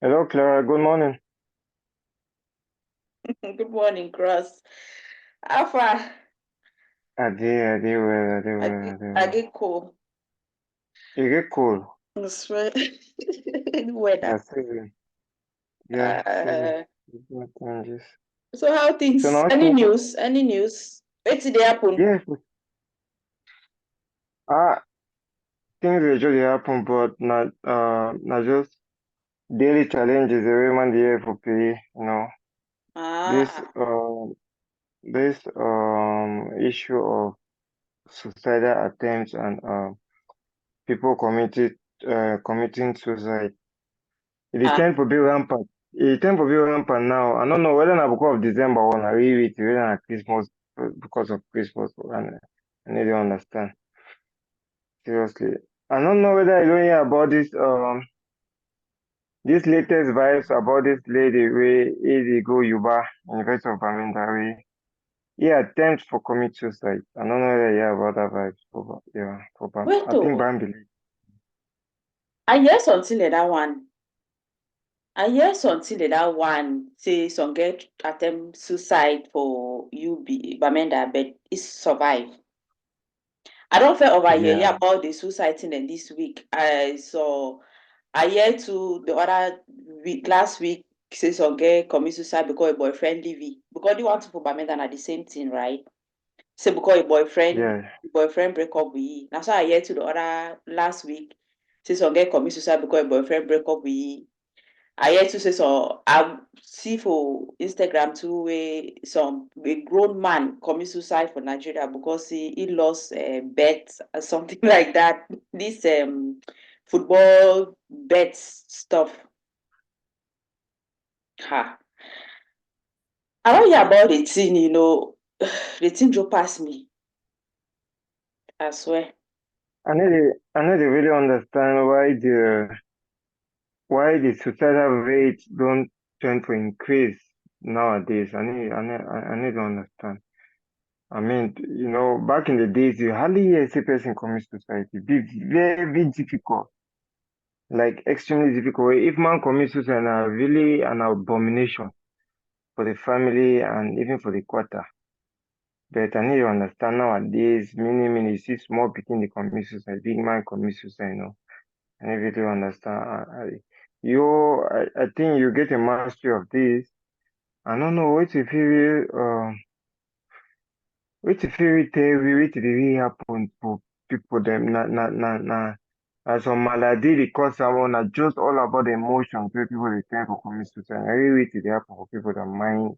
Hello, Clara. Good morning. Good morning, Cross. Alpha, I did well, I did I well. get cool. You get cool. It's weather. Yeah, Steven. Yeah, Steven. Uh, It's not changes. so how So things? now, Any news? Any news? Wait till they happen. yes, things usually happen, but not just daily challenges. Every man there for pay. This Ah, issue of suicidal attempts and people committing suicide. It ah. tend to be rampant. It tend to be rampant now. I don't know whether na because of December or na really it, whether na Christmas because of Christmas and I need to understand. Seriously. I don't know whether you don't hear about this latest vibes about this lady where he go Yuba, University of Bamenda where he attempts for commit suicide. I don't know whether you hear about that vibes Wait, I think oh, Bambi. I hear something like that one. I hear something like that one. Say some get attempt suicide for UB Bamenda, but it survive. I don't feel over here Yeah, yeah, about the suicide thing and this week. I hear to the other week last week say some girl commit suicide because a boyfriend leave it. Because they want to put Bamenda na the same thing, right? Say because a yeah. boyfriend break up with you. That's why I hear to the other last week say some girl commit suicide because a boyfriend break up with you. I hear to say so I see for Instagram too where some a grown man commit suicide for Nigeria because he lost bet or something like that. This football bets stuff. Ha. I don't hear about the thing, the thing just pass me. I swear. I need to really understand why the suicidal rate don't tend to increase nowadays. I need to understand. I mean, back in the days, you hardly hear a person commit suicide. It'd be very difficult, like extremely difficult. If man commits suicide, now really an abomination for the family and even for the quarter. But I need to understand nowadays, many, you see small people they commit suicide, big man commit suicide, I need you to understand. I think you get a mastery of this. I don't know what if you tell me what really happen to people them na some malady they cause someone na just all about the emotions where people they tend to commit suicide. I really wait till they happen for people that mind,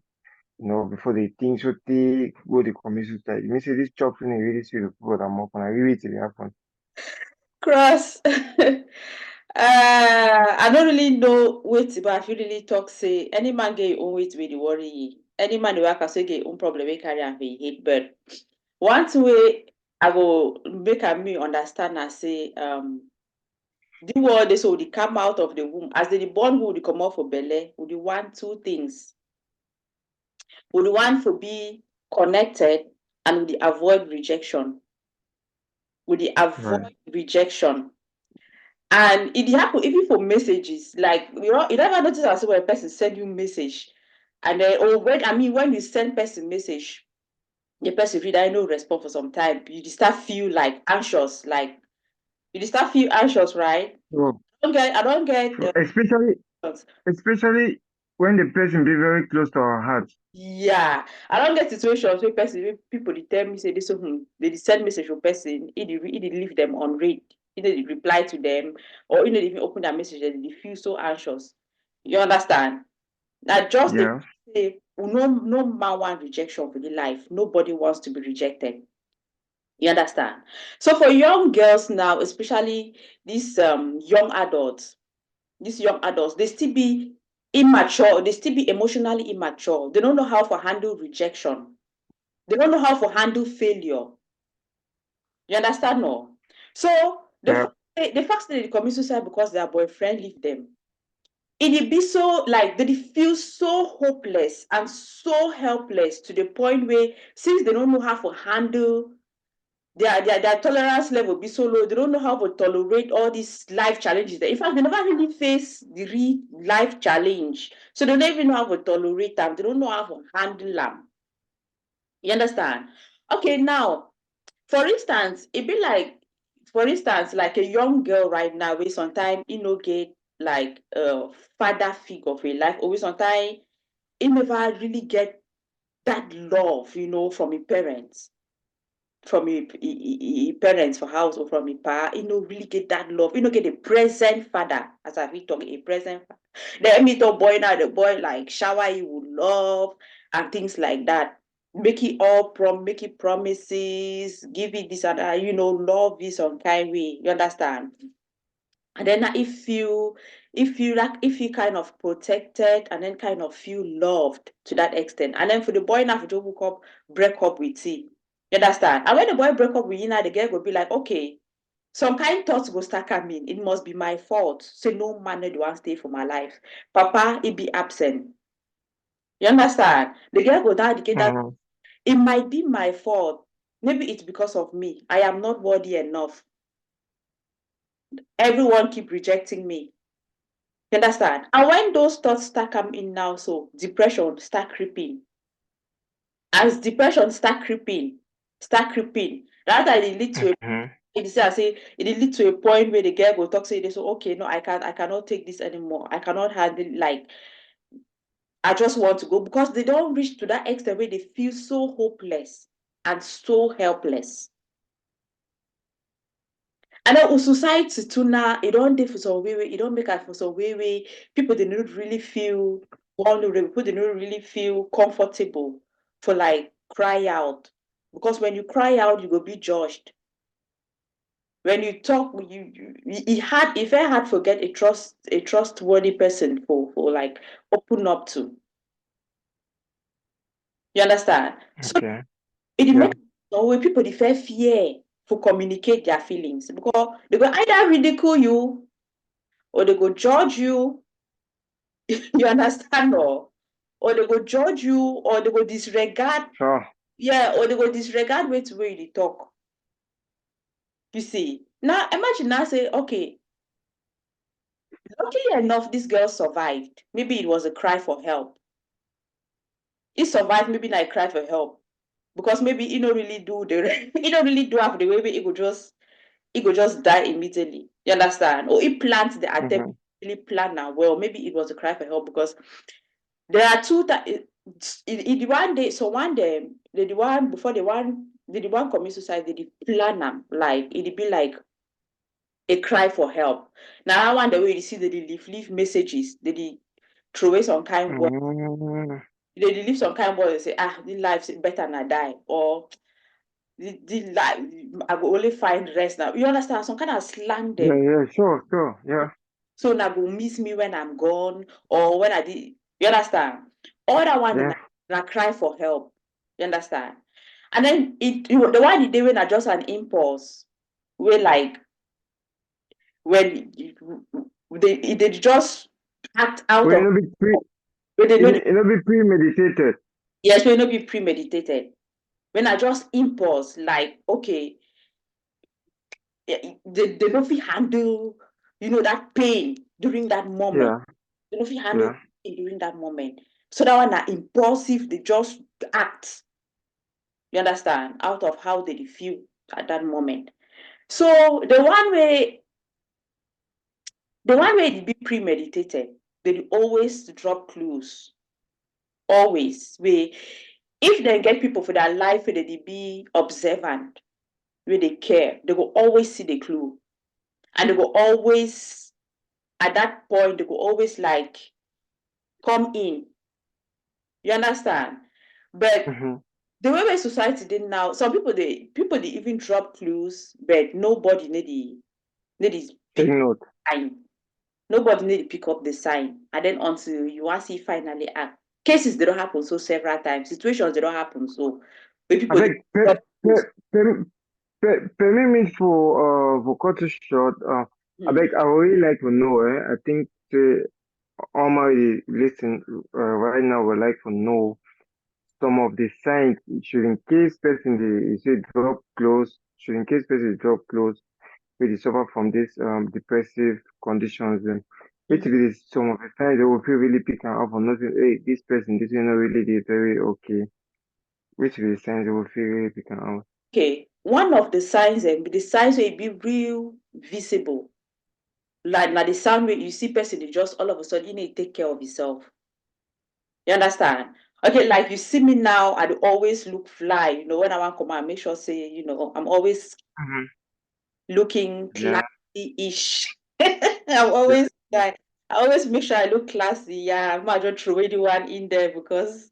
before they think so they go they commit suicide. You mean say this chop thing really see the people that more I really wait till it happen. Cross. I don't really know wait, but I feel really talk say any man get your own weight with the worry. Any man wey can say get your own problem wey carry am for him head. But one thing wey I go make am me understand na say the word they so they come out of the womb as they dey born who dey comot for belle we dey want two things. We dey want to be connected and we dey avoid rejection. We dey Right. avoid rejection. And it happen even for messages. Like you never notice as when a person send you message, and then or when you send person message, the person read I no respond for some time. You just start feel like anxious, like you just start feel anxious, right? So, I don't get so especially when the person be very close to our hearts. yeah. I don't get situations where people they tell me say this they dey send message for person, it leave them on read, either they reply to them or they even open that message and they feel so anxious. You understand? Now, just the Yeah. say, no man want rejection for the life. Nobody wants to be rejected. You understand? So for young girls now, especially these young adults, they still be immature. They still be emotionally immature. They don't know how to handle rejection. They don't know how to handle failure. You understand? No. So Yeah. the fact that they commit suicide because their boyfriend leave them, it be so like they feel so hopeless and so helpless to the point where since they don't know how to handle their tolerance level be so low. They don't know how to tolerate all these life challenges. In fact, they never really face the real life challenge. So they don't even know how to tolerate them. They don't know how to handle them. You understand? Okay, now, for instance, it be like, for instance, like a young girl right now, we sometimes get like a father figure for life, or we sometimes never really get that love, from your parents. From your parents for house, or from your pa, really get that love, get a present father, as I be talking, a present father. Then meet a boy now, the boy like shower you with love and things like that. Make it promises, give it this and that, love you some kind way. You understand? And then if you kind of protected and then kind of feel loved to that extent, and then for the boy now to hook up, break up with you. You understand? And when the boy break up with you now, the girl will be like, okay, some kind thoughts will start coming. It must be my fault. So no man do want stay for my life. Papa, it be absent. You understand? The girl go down the gate that Mm-hmm. it might be my fault. Maybe it's because of me. I am not worthy enough. Everyone keep rejecting me. You understand? And when those thoughts start coming in now, so depression start creeping. As depression start creeping, rather it lead to a Mm-hmm. it lead to a point where the girl will talk, say this, so okay, no, I cannot take this anymore. I cannot handle it, like I just want to go, because they don't reach to that extent where they feel so hopeless and so helpless. And then society too now, it don't do for some way, it don't make it for some way. People they don't really feel vulnerable, people they don't really feel comfortable for like cry out. Because when you cry out, you will be judged. When you talk, it very hard to get a trustworthy person for like open up to. You understand? So Okay. it Yeah. makes no way people they fear to communicate their feelings, because they go either ridicule you or they go judge you. You understand? Or they go judge you, or they go disregard, Sure. yeah, or they go disregard way to way they talk. You see? Now imagine now say, okay, luckily enough, this girl survived. Maybe it was a cry for help. He survived, maybe not a cry for help. Because maybe he don't really do the he don't really do have the way he could just die immediately. You understand? Or he planned the attempt, Mm-hmm. really plan now. Well, maybe it was a cry for help, because there are two that the one day, so one day, the one before the one commit suicide, they plan them like it'd be like a cry for help. Now I want the way you see they leave messages, they throw away some kind word, Mm-hmm. they leave some kind word, they say, the life better than I die, or the life I will only find rest now. You understand? Some kind of slang Yeah, them. yeah, sure, sure. Yeah. So now go miss me when I'm gone, or when I did. You understand? All that one, Yeah. I cry for help. You understand? And then the one they when I just an impulse, where like when they just act out Well, of where they know it'll be premeditated. yes, will not be premeditated. When I just impulse, like okay, they don't feel handle, that pain during that moment. Yeah, They don't feel handle yeah. pain during that moment. So that one are impulsive, they just act. You understand? Out of how they feel at that moment. So the one way it be premeditated, they always drop clues. Always. If they get people for their life where they be observant, where they care, they will always see the clue. And they will always, at that point, they will always like come in. You understand? But Mm-hmm. the way society did now, some people they even drop clues, but nobody need Take pick note. sign. Nobody need to pick up the sign. And then until you want to see finally act. Cases they don't happen so several times. Situations they don't happen so where I people they beg, drop clues. permit me for cut it short. I Hmm. beg, I would really like to know. I think all my listen right now would like to know some of the signs should in case person they you say drop close. should in case person drop close, wey dey suffer from this depressive conditions dem. Wetin be some of the signs they will feel really pick am up for nothing? Hey, this person, this one not really dey very okay. Which be the signs they will feel really pick am out? Okay, one of the signs the signs will be real visible. Like the sound way you see person dey just all of a sudden you need to take care of yourself. You understand? Okay, like you see me now, I always look fly. You know, when I want to come out, make sure say, you know, I'm always looking Yeah, classy-ish. I'm always like, I always make sure I look classy. Yeah, I might just throw anyone in there because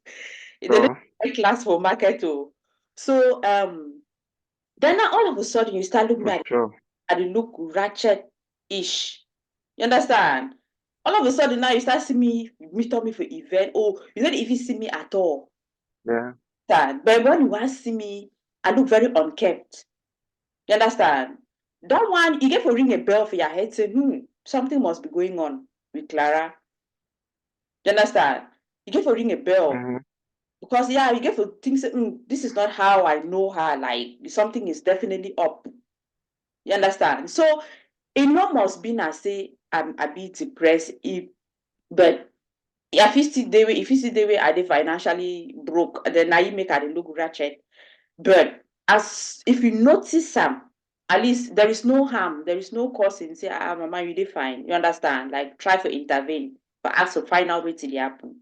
they don't sure. like class for market too. So then now all of a sudden you start looking For sure. at the look ratchet-ish. You understand? All of a sudden now you start seeing me meet up me for event. Oh, you don't even see me at all. Yeah, But when you want to see me, I look very unkempt. You understand? That one, you get to ring a bell for your head, say, something must be going on with Clara. You understand? You get to ring a bell. mm-hmm. Because yeah, you get to think, say, this is not how I know her. Like something is definitely up. You understand? So it not must be na say I'm a bit depressed, but if you see the way I dey financially broke, then now you make her dey look ratchet. But as if you notice some, at least there is no harm, there is no cause in say, mama, you dey fine. You understand? Like try to intervene, but ask to find out wetin dey happen.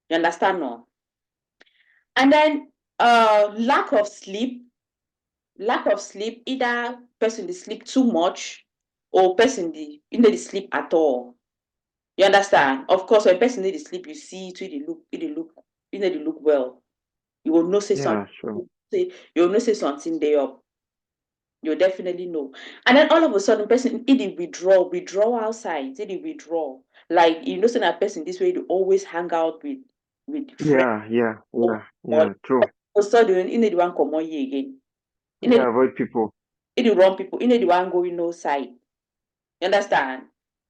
You understand no? And then lack of sleep, either person dey sleep too much or person dey sleep at all. You understand? Of course, when person dey sleep, you see it, it dey look well. You will know say Yeah, something. sure. You will know say something dey up. You'll definitely know. And then all of a sudden, person it dey withdraw outside. It dey withdraw. Like you know, say that person this way they always hang out with friends. Yeah, true. All of a sudden, you need one come on here again. You need Yeah, avoid people. it dey run people. You need one going no side. You understand?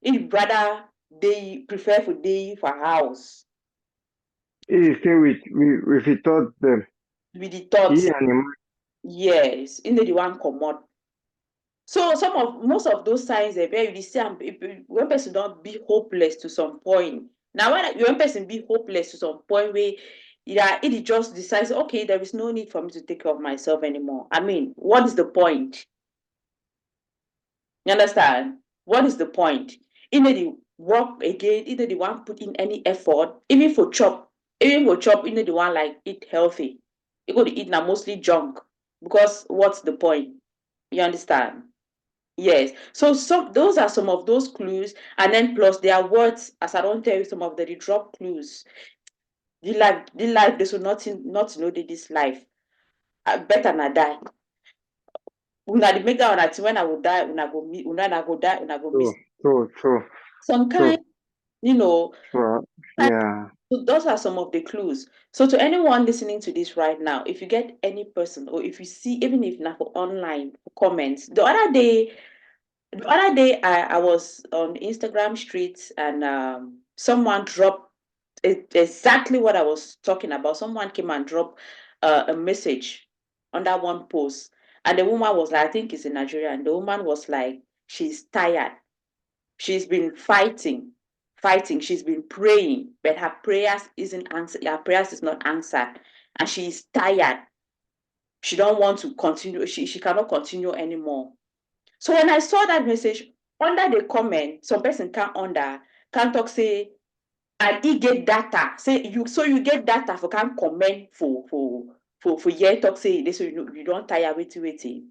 If brother they prefer for day for house He stay with he thought them. with the He thoughts. and him. Yes, you need one come on. So most of those signs are very you see when person don't be hopeless to some point. Now when person be hopeless to some point where it just decides, okay, there is no need for me to take care of myself anymore. I mean, what is the point? You understand? What is the point? Either the work again, either the one put in any effort, even for chop, either the one like eat healthy. You go to eat now mostly junk. Because what's the point? You understand? Yes. So those are some of those clues, and then plus their words, as I don't tell you some of the drop clues. The life, they should not know this life. Better not die. Una the make that una when I will die, una go die, una go miss. True. Some kind, you know, True. Yeah. so those are some of the clues. So to anyone listening to this right now, if you get any person or if you see, even if not for online comments, the other day I was on Instagram streets and someone dropped exactly what I was talking about. Someone came and dropped a message on that one post. And the woman was like, I think it's in Nigeria. And the woman was like, she's tired. She's been fighting. She's been praying, but her prayers isn't answered. Her prayers is not answered. And she's tired. She don't want to continue. She cannot continue anymore. So when I saw that message, under the comment, some person can talk say, and he get data. Say you get data for can comment for year talk say this so you don't tire waiting.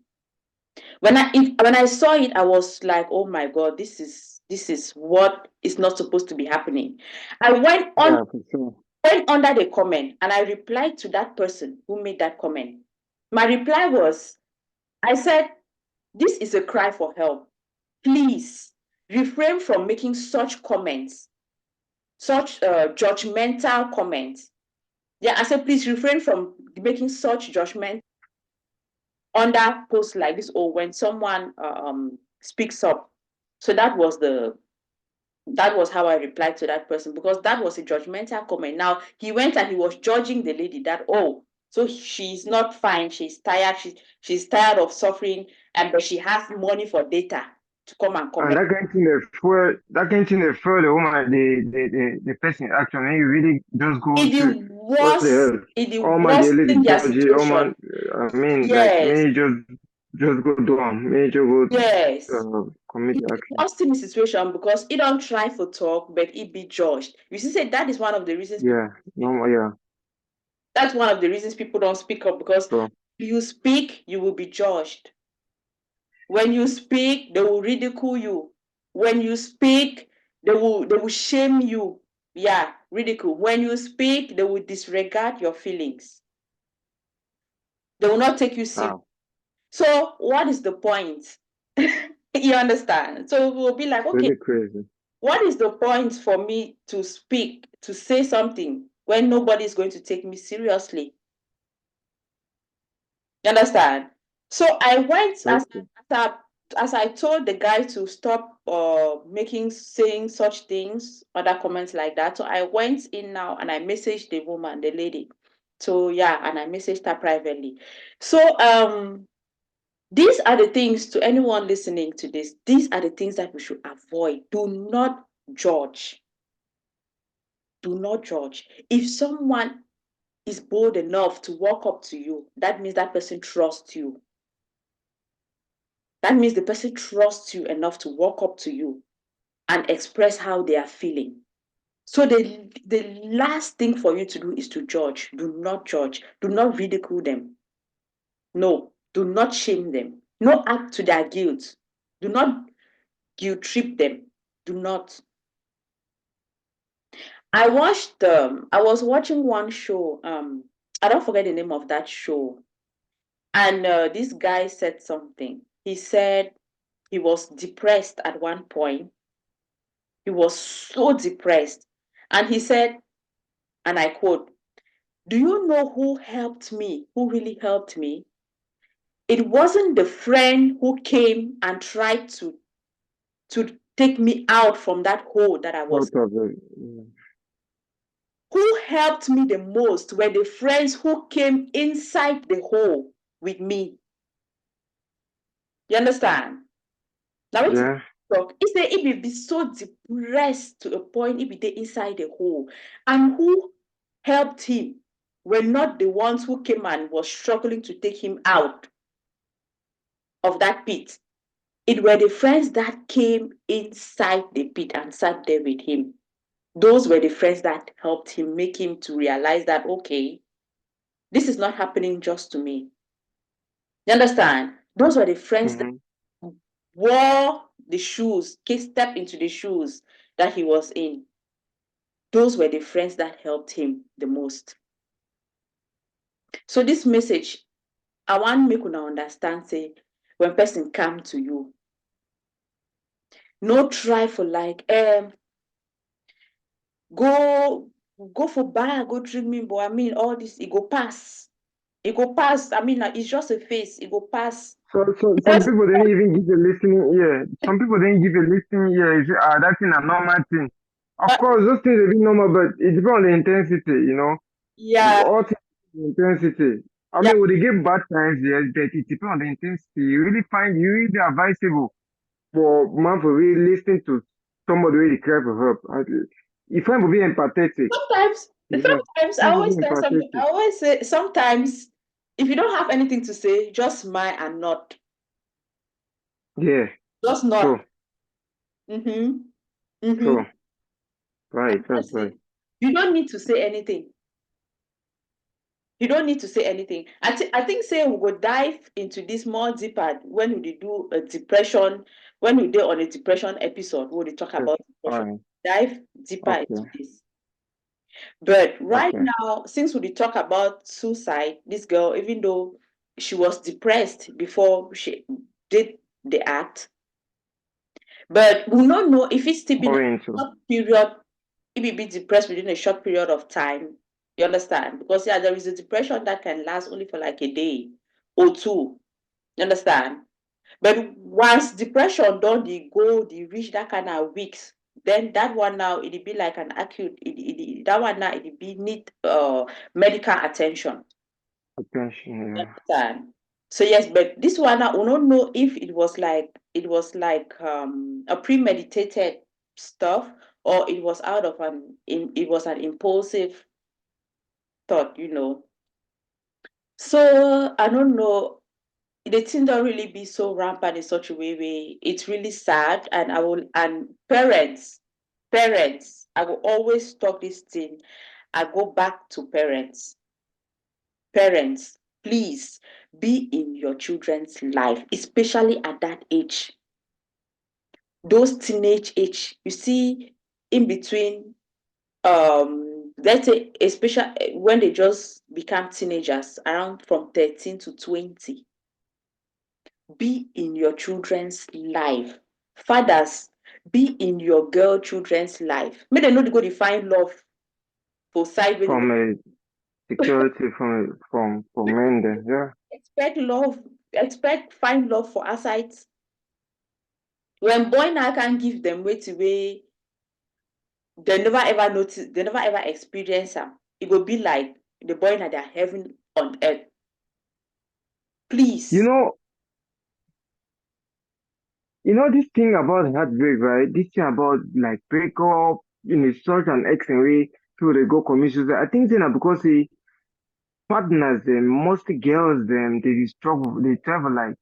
When I saw it, I was like, oh my god, this is what is not supposed to be happening. I went Yeah, for sure. under the comment and I replied to that person who made that comment. My reply was, I said, this is a cry for help. Please refrain from making such comments, such judgmental comments. Yeah, I said, please refrain from making such judgment under posts like this or when someone speaks up. So that was how I replied to that person because that was a judgmental comment. Now he went and he was judging the lady that, oh, So she's not fine. She's tired. She's tired of suffering, but she has money for data to come and And comment. that kind of thing they fuel the woman, the person action. And you really just go In to what the hell? the Oh man, they worst really in their judge it. Oh situation. man, I mean, like Yes, me just go down. Me just go yes. commit It's action. worst in the situation because he don't try for talk, but he be judged. You see, say that is one of the reasons. Yeah, no, yeah. That's one of the reasons people don't speak up, because So if you speak, you will be judged. When you speak, they will ridicule you. When you speak, they will shame you. Yeah, ridicule. When you speak, they will disregard your feelings. They will not take you serious. wow, So what is the point? You understand? So we'll be like, okay, really crazy. what is the point for me to speak, to say something when nobody is going to take me seriously? You understand? So I went Okay. as I told the guy to stop saying such things, other comments like that. So I went in now and I messaged the woman, the lady. So yeah, and I messaged her privately. So these are the things, to anyone listening to this, these are the things that we should avoid. Do not judge. Do not judge. If someone is bold enough to walk up to you, that means that person trusts you. That means the person trusts you enough to walk up to you and express how they are feeling. So the last thing for you to do is to judge. Do not judge. Do not ridicule them. No, do not shame them. No, add to their guilt. Do not guilt trip them. Do not. I was watching one show. I don't forget the name of that show. And this guy said something. He said he was depressed at one point. He was so depressed. And he said, and I quote, "Do you know who helped me? Who really helped me? It wasn't the friend who came and tried to take me out from that hole that I was. Out of it. Yeah. Who helped me the most were the friends who came inside the hole with me." You understand? Now, what Yeah. talk? He said he will be so depressed to a point he be there inside the hole. And who helped him were not the ones who came and was struggling to take him out of that pit. It were the friends that came inside the pit and sat there with him. Those were the friends that helped him, make him to realize that, okay, this is not happening just to me. You understand? Those were the friends that Mm-hmm. wore the shoes, stepped into the shoes that he was in. Those were the friends that helped him the most. So this message, I want make una understand, say, when person come to you, no try for like, go for bar, go drink me, but I mean, all this, it go pass. It go pass. I mean, it's just a face. It go pass. So The some person, people didn't even give a listening ear. Some people didn't give a listening ear. You say, ah, that's a normal thing. Of course, those things are be normal, but it depends on the intensity, you know. yeah, All things intensity. I yeah. mean, would they get bad times? Yes, but it depends on the intensity. You really advisable for man for really listening to somebody really cry for help. If I would be empathetic, Sometimes, you know, I if I always be tell something. I empathetic, always say, sometimes, if you don't have anything to say, just smile and nod. yeah, Just nod. true, Mm-hmm. Mm-hmm. true, right, that's That's right. it. You don't need to say anything. You don't need to say anything. I think say we will dive into this more deeper when we do a depression, when we do on a depression episode, where we talk Yes. about All depression. right, Dive deeper into okay, this. But right okay. now, since we talk about suicide, this girl, even though she was depressed before she did the act, but we don't know if it's still been a Going to, short period, if it be depressed within a short period of time. You understand? Because yeah, there is a depression that can last only for like a day or two. You understand? But once depression don't they reach that kind of weeks, then that one now it'll be like an acute. That one now it'll be need medical attention. attention, yeah. Understand? So yes, but this one I will not know if it was like a premeditated stuff, or it was out of it was an impulsive thought, So I don't know. The thing don't really be so rampant in such a way. It's really sad, and parents, I will always talk this thing. I go back to parents. Parents, please be in your children's life, especially at that age. Those teenage age, you see, in between, let's say, especially when they just become teenagers, around from 13 to 20. Be in your children's life. Fathers, be in your girl children's life. May they not go to find love for side with From a security from men then, yeah. find love for our sides. When boy now can give them way to way, they never ever notice, they never ever experience them. It will be like the boy now they're heaven on earth. You Please. know, this thing about heartbreak, right? This thing about like break up in such an extent way so they go commit suicide. I think because partners, mostly girls, they struggle, they travel like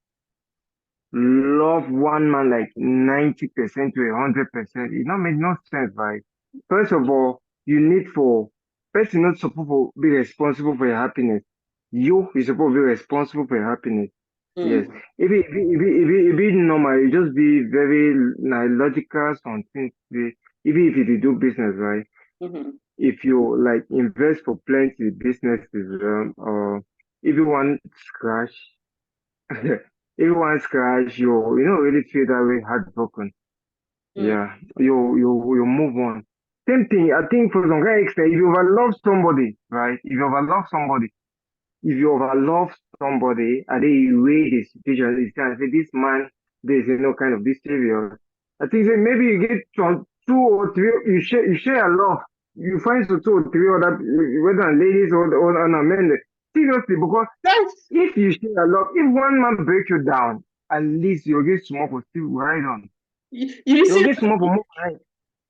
love one man like 90% to 100%. It don't make no sense, right? First of all, you need for person not supposed to be responsible for your happiness. You supposed to be responsible for your happiness. Yes. Mm. If it normal, you just be very like, logical something. Even if you do business, right? Mm-hmm. If you like invest for plenty businesses, or if you want scratch, everyone's crash, you don't really feel that way heartbroken. Mm. Yeah, you move on. Same thing, I think for some guy extent, if you overlove somebody, right? If you overlove somebody, and then you weigh the situation, you can say this man, there's kind of this serious. I think that maybe you get some two or three, you share a love. You find some two or three other, whether ladies or men. Seriously, because Yes. if you share a love, if one man break you down, at least you'll get small for still ride on. You You'll see, get small for more ride.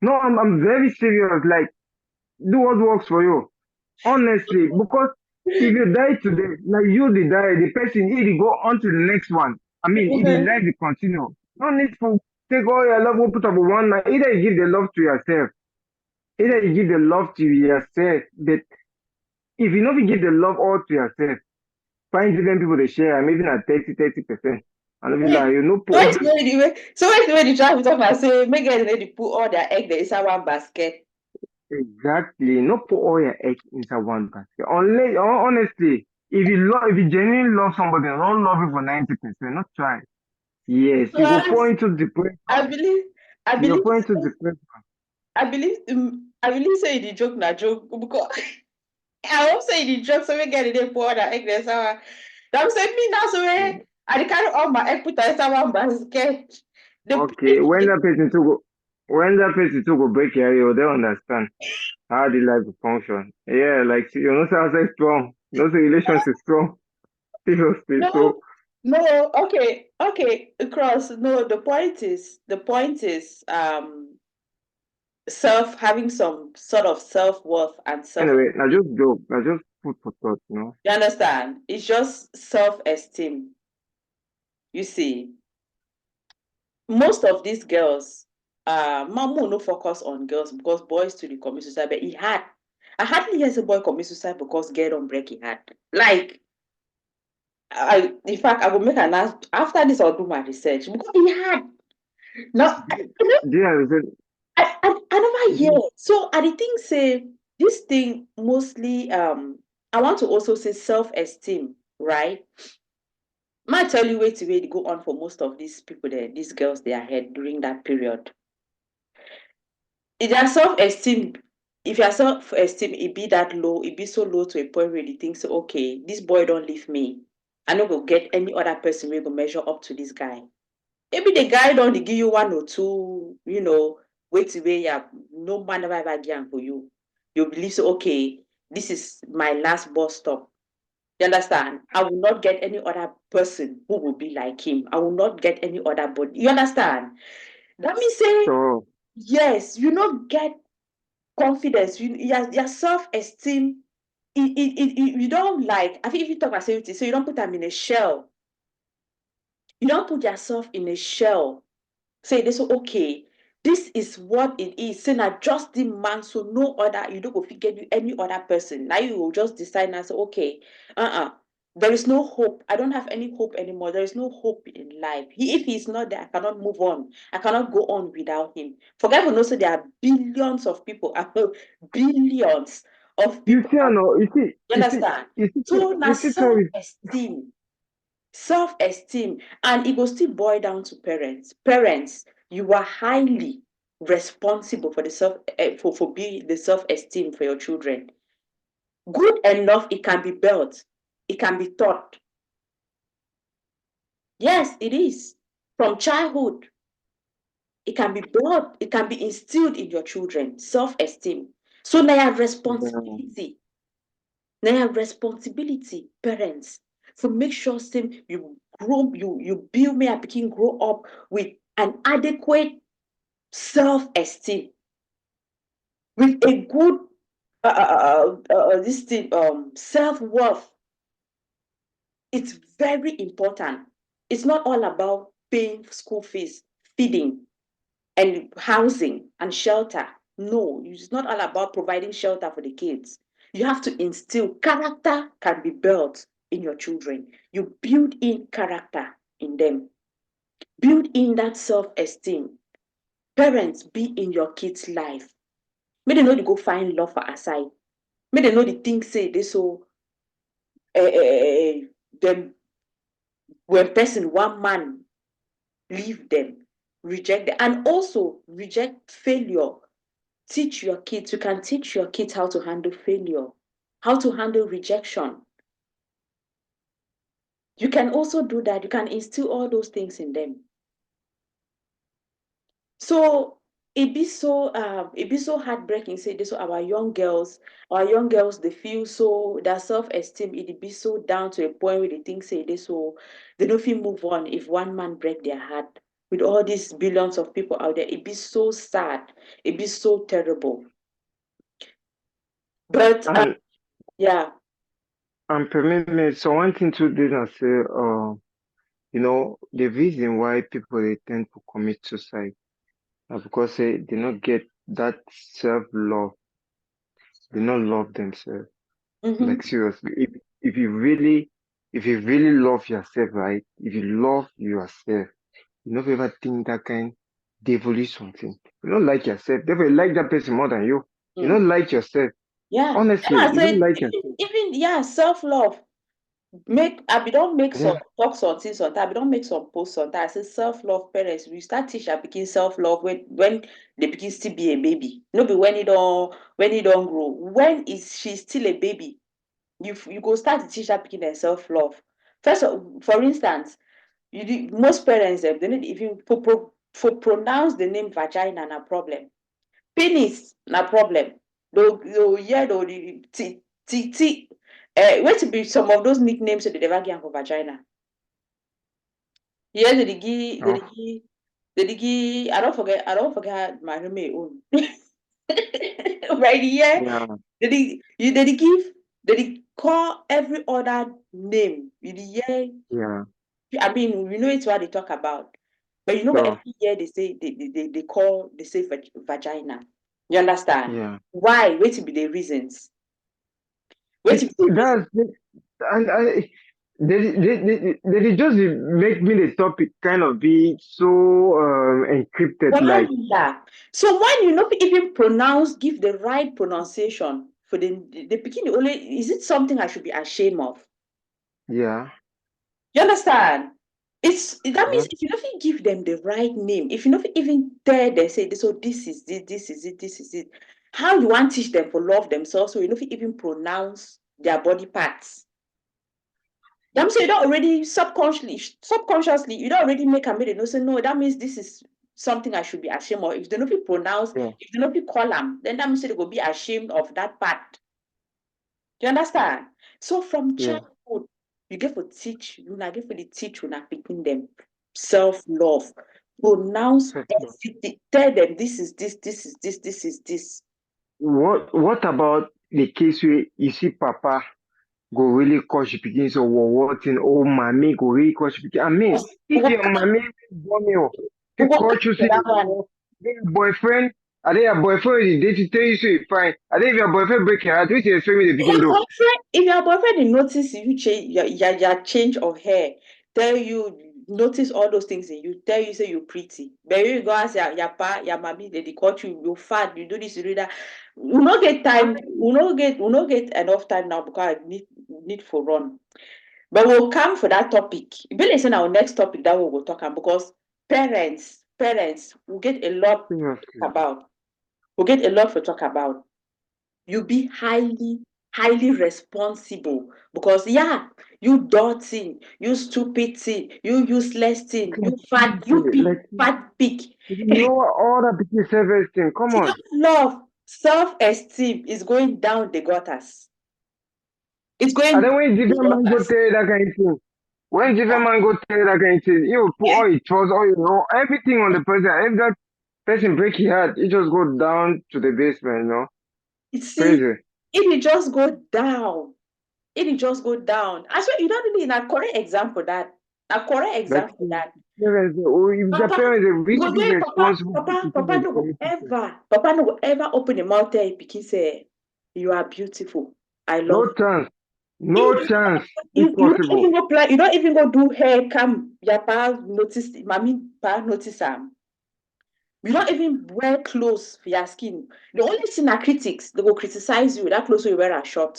No, I'm very serious. Like, do what works for you. Honestly, because if you die today, like you the die, the person he go on to the next one. I mean, if the life will continue. No need to take all your love and put up one man. Either you give the love to yourself, either you give the love to yourself. But if you not give the love all to yourself, find different people to share. I'm even at 30%. And if you like, you know, so why the way the try to talk and say make girls dey put all their egg there inside one basket. exactly, not put all your eggs inside one basket. Unless, honestly, if you genuinely love somebody, don't love it for 90%. Not try. Yes, you go fall Because into depression. I believe I You go believe fall into depression. I believe say the joke na joke because I won't say the joke so make girls dey put all their egg there inside one. I'm saying me now so I dey carry all my egg put inside one basket. The Okay, when that person to go break your you, they understand how the life will function. Yeah, like you know, say strong. You know, say relationship strong. Seriously, no, so no, okay, cross. No, the point is having some sort of self-worth and self. anyway, I just joke. I just put for thought. You understand? It's just self-esteem. You see, most of these girls, Mamu no focus on girls because boys to the commit suicide, but I hardly hear a boy commit suicide because girl don't break his heart. Like, in fact, I will make an after this. I'll do my research because he had no. Yeah, I never hear. So I dey think say this thing mostly I want to also say self-esteem, right? Might tell you wait way to go on for most of these people there, these girls they are head during that period. If their self-esteem, if your self-esteem it be that low, it be so low to a point where you think so okay, this boy don't leave me. I no go get any other person will go measure up to this guy. Maybe the guy don't give you one or two, wait away, yeah, no man ever give am for you. You believe so, okay, this is my last bus stop. You understand? I will not get any other person who will be like him. I will not get any other body. You understand? That means say, So yes, you not get confidence, your self-esteem, you don't like, I think if you talk about safety, so you don't put them in a shell. You don't put yourself in a shell. Say this, okay, this is what it is. Say now just the man, so no other, you don't go figure you any other person. Now you will just decide and say, okay, there is no hope. I don't have any hope anymore. There is no hope in life. If he's not there, I cannot move on. I cannot go on without him. Forget for no, so there are billions of people, billions of you people see, out. no, you see, You you see, understand? you see, So now you see, sorry. self-esteem, and it will still boil down to parents. You are highly responsible for the for being the self-esteem for your children. Good enough, it can be built, it can be taught. Yes, it is. From childhood, it can be built, it can be instilled in your children, self-esteem. So now your responsibility, parents, to make sure say you grow, you build me and pikin grow up with an adequate self-esteem, with a good this thing, self-worth. It's very important. It's not all about paying school fees, feeding, and housing and shelter. No, it's not all about providing shelter for the kids. You have to instill character, can be built in your children. You build in character in them, build in that self-esteem. Parents, be in your kids' life. May they know to go find love for aside. May they know the things say they so them when person one man leave them, reject them, and also reject failure. Teach your kids, you can teach your kids how to handle failure, how to handle rejection. You can also do that. You can instill all those things in them. So it be so heartbreaking. Say this, our young girls, they feel so their self-esteem, it be so down to a point where they think say this, so they don't feel move on if one man break their heart. With all these billions of people out there, it be so sad, it be so terrible. But And yeah. permit me. So one thing to do is say, the reason why people they tend to commit suicide are because they not get that self love. They not love themselves. Mm-hmm. Like seriously, if you really love yourself, right? If you love yourself, you never ever think that kind devilish something. You don't like yourself. Therefore, you like that person more than you. You Mm. don't like yourself. Yeah. And Honestly, I you don't said, like yourself. even yeah, self-love. We don't make some Yeah, talks on things on that. We don't make some posts on that. I say self-love parents. We start teach our pikin self-love when the pikin still be a baby. No be when he don't grow. When is she still a baby? You go start to teach that pikin their self-love. For instance, most parents they need even for pronounce the name vagina na problem. Penis na problem. They'll hear the t. Where to be some of those nicknames that they never give for vagina. Yes, no, the digi. I don't forget my roommate own. Right here, yeah, they give, they call every other name. You dey hear, yeah, I mean, we know it's what they talk about, but you know what so every year they say they say vagina. You understand? yeah. Why? Wait to be the reasons. Wait to be the reasons. That's it. And they just make me the topic kind of be so encrypted, like Voila. So when you not even pronounce, give the right pronunciation for the pikin, only is it something I should be ashamed of? yeah, You understand? That yeah, means if you don't give them the right name, if you don't even tell them say this, so this is it, this is it, this is it. How you want teach them for love themselves so you don't even pronounce their body parts? That means you don't already subconsciously, you don't already make a made no say no, that means this is something I should be ashamed of. If they don't pronounce, yeah, if they don't call them, then that means they will be ashamed of that part. Do you understand? So from yeah, childhood, good. You get to teach, you not get to teach when picking them self-love. Pronounce Self-love. everything. Tell them this is this is this. What about the case where you see Papa go really coach pikin so what thing? Oh, mommy go really coach pikin. I mean, if your mommy born you, We you go coach you come to say that one. your boyfriend. Are they your boyfriend is dating tell you so you fine? Are they if your boyfriend break your heart? Which you expect me to begin do? If your boyfriend dey notice you change your change of hair, tell you notice all those things in you, tell you say you pretty. But you go ask your pa, your mommy, they cut you fat, you do this, you do that. We no get time, we no get enough time now because I need for run. But we'll come for that topic. E be like say na our next topic that we will talk about because parents will get a lot to Seriously. talk about. We'll get a lot to talk about. You be highly responsible because you dirty, you stupid thing, you useless thing, you fat, you big Like fat pig. you know all that pikin self-esteem. Come on. Love, self-esteem is going down the gutters. It's going And then down when the different man go gutters. tell you that kind of thing, when different man go tell you that kind of thing, you put all your trust, all your everything on the person. If that person break your heart, it just go down to the basement, you know. You see, Crazy. it just go down. It just go down. I swear, you don't really a correct example that a correct Like example that parents, or if the Papa, parents are you really go be there, responsible for taking Papa the no go community. ever open the mouth tell pikin say you are beautiful. I love No chance. you. No chance. You don't Impossible. even go plan, you don't even go do hair cam. Your pa notice, mommy pa notice am. You don't even wear clothes for your skin. The only thing are critics, they go criticize you. That clothes you wear are short.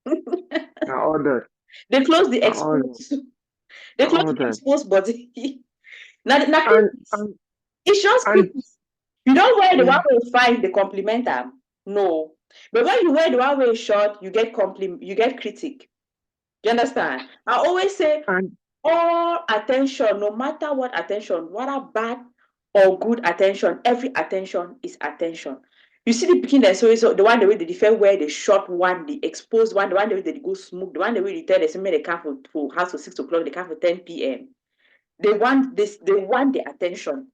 Now all that. They close the Now all that. exposed. They Now close all the that. exposed body. Now And critics. and It's just and critics. You don't wear the one yeah. where you find the compliment am. No. But when you wear the one where short, you get you get critic. You understand? I always say And all attention, no matter what attention, whether bad or good attention, every attention is attention. You see the pikin that so the one the way they defend wear the short one, the exposed one, the one the way they go smoke, the one the way they tell they say make they come for house for 6 o'clock, they come for 10 p.m. They want this, they want the attention.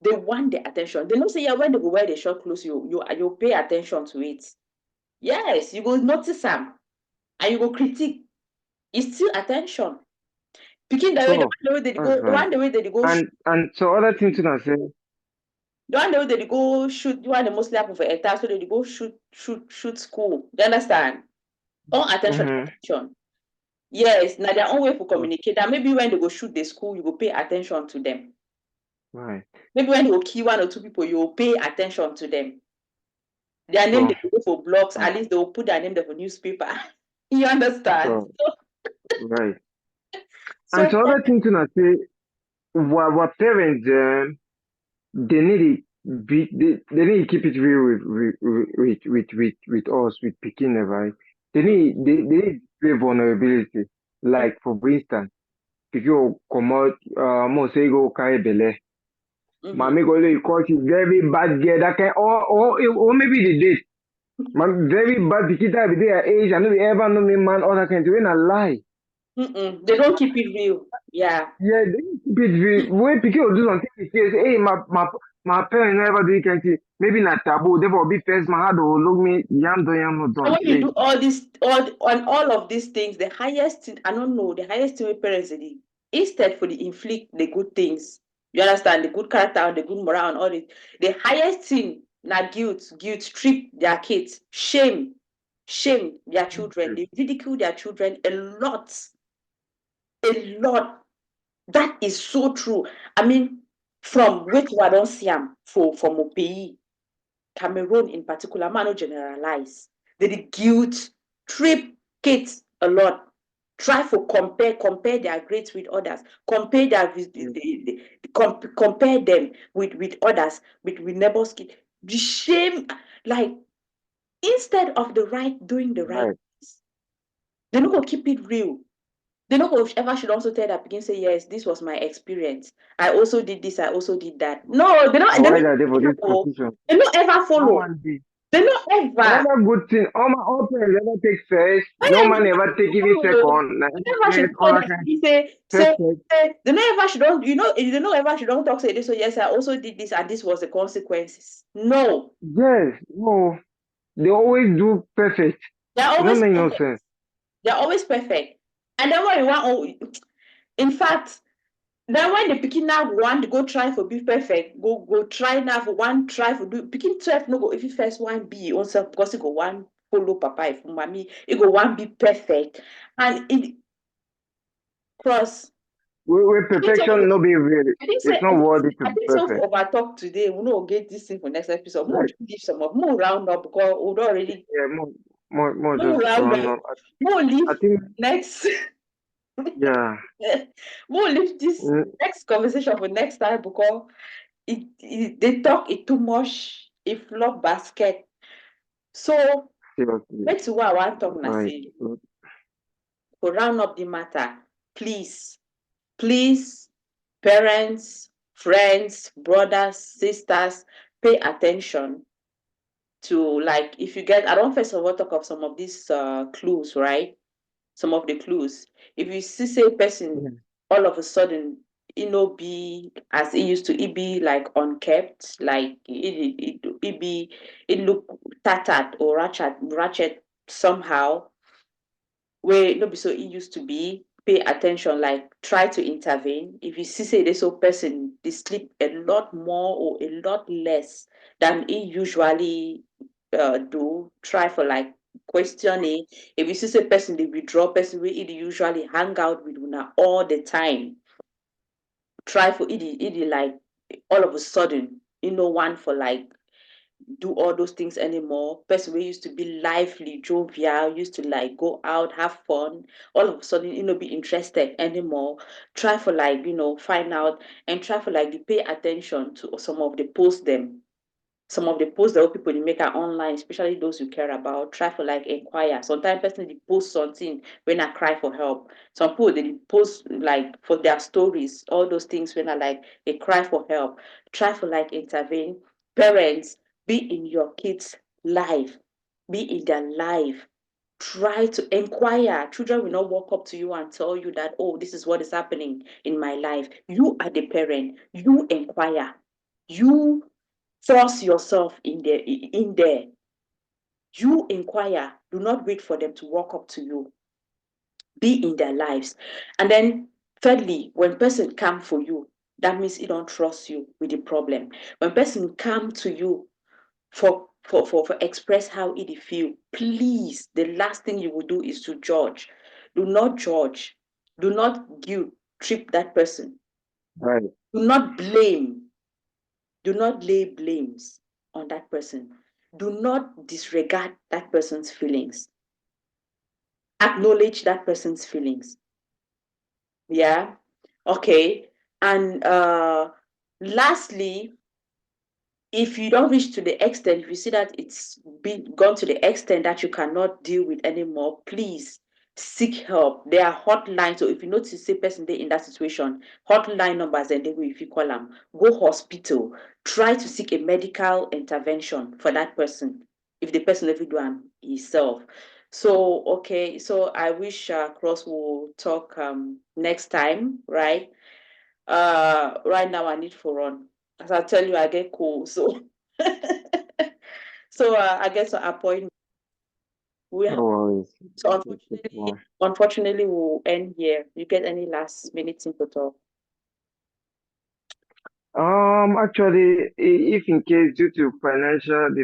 They want the attention. They know say when they go wear the short clothes, you pay attention to it. Yes, you go notice them and you go critique. It's still attention. Picking so the way they that's go, the right. one the way they go, And so other thing to say, the one the way they go shoot, the one they mostly happen for entire, so they go shoot school. You understand? All attention, mm-hmm. attention. Yes, now their own way for communicate. And maybe when they go shoot the school, you go pay attention to them. Right. Maybe when they go kill 1 or 2 people, you will pay attention to them. Their name So they go for blogs, at least they will put their name there for newspaper. You understand? so right. So And so other thing to say, what parents they need it they need to keep it real with us with picking right. They need display vulnerability. Like for instance, if you come out more say go carry belle. Mommy go you call she very bad girl that can or maybe the date. Man, very bad pikin that be their age. I know we ever know me man all that kind of when I lie. they don't keep it real. Yeah. Yeah, they keep it real. When pikin will do something, he says, hey, my parents never do it. Anything. Maybe not taboo. They will be first man. How do look me? Yam do yam no And done. when you do all this, all of these things, the highest thing, I don't know, the highest thing with parents they instead for the inflict the good things. You understand the good character and the good morale and all this. The highest thing na guilt trip their kids, shame their children. They ridicule their children a lot. That is so true. I mean, from which I don't see them from Opeyi, Cameroon in particular, man, no generalize. They guilt trip kids a lot. Try for compare their grades with others. Compare compare them with others, with neighbors' kids. The shame, like instead of doing the right Right. things, they don't go keep it real. They know ever should also tell that begin say, yes, this was my experience. I also did this, I also did that. No, they don't Why they are they for this don't position? they don't ever No follow. one did. They not ever. Another good thing, all parents ever take first. Oh No yeah, man ever take even second. Like, they never should first, all say that that. kind He say, first, say, first. say, they never should don't, they never should don't talk say this. So yes, I also did this, and this was the consequences. No, Yes, no, they always do perfect. they're It don't always make no perfect. sense. They're always perfect. And then when you want, in fact, then when the pikin now want to go try for be perfect, go try now for one try for do pikin 12 no go if you first one be yourself because you go one follow papa if mommy, you go one be perfect. And it cross. With I think so. perfection, no be real. I think so. It's not worthy to I be think so. For perfect. over talk today, we know get this thing for next episode. More Right. leave some of more round up because we don't already Yeah, more more just round run up. up. More leave I think, next. yeah. More leave this Mm, next conversation for next time because they talk it too much. It flop basket. So seriously. let's see what I want to talk now. Right. Say to round up the matter, please, please, parents, friends, brothers, sisters, pay attention to like if you get I don't first of all talk of some of these clues, right? Some of the clues. If you see say person Yeah. all of a sudden be as it used to it be like unkept, like it be it look tattered or ratchet somehow, where no be so it used to be, pay attention, like try to intervene. If you see say this whole person they sleep a lot more or a lot less than it usually do, try for like questioning. If you see say person they withdraw, person we it usually hang out with una all the time, try for it like all of a sudden one for like do all those things anymore. Person we used to be lively, jovial, used to like go out, have fun. All of a sudden, be interested anymore. Try for like, find out and try for like to pay attention to some of the posts them. Some of the posts that people they make are online, especially those you care about. Try for like inquire. Sometimes person they post something when I cry for help. Some people they post like for their stories, all those things when I like a cry for help. Try for like intervene. Parents, be in your kids' life, be in their life. Try to inquire. Children will not walk up to you and tell you that, oh, this is what is happening in my life. You are the parent. You inquire. You force yourself in there. You inquire. Do not wait for them to walk up to you. Be in their lives. And then thirdly, when person come for you, that means he don't trust you with the problem. When person come to you for express how it feel, please, the last thing you will do is to judge. Do not judge. Do not guilt trip that person. Right. Do not blame. Do not lay blames on that person. Do not disregard that person's feelings. Acknowledge that person's feelings. Yeah. Okay. And lastly, if you don't reach to the extent, if you see that it's been gone to the extent that you cannot deal with anymore, please seek help. There are hotlines. So if you notice a person there in that situation, hotline numbers and they will if you call them, go hospital. Try to seek a medical intervention for that person. If the person every do himself. So okay, so I wish Cross will talk next time, right? Right now I need for run. As I tell you, I get cold. So so I get an appointment. We No have worries. so It's unfortunately we'll end here. You get any last minute thing to talk? Actually, if in case due to financial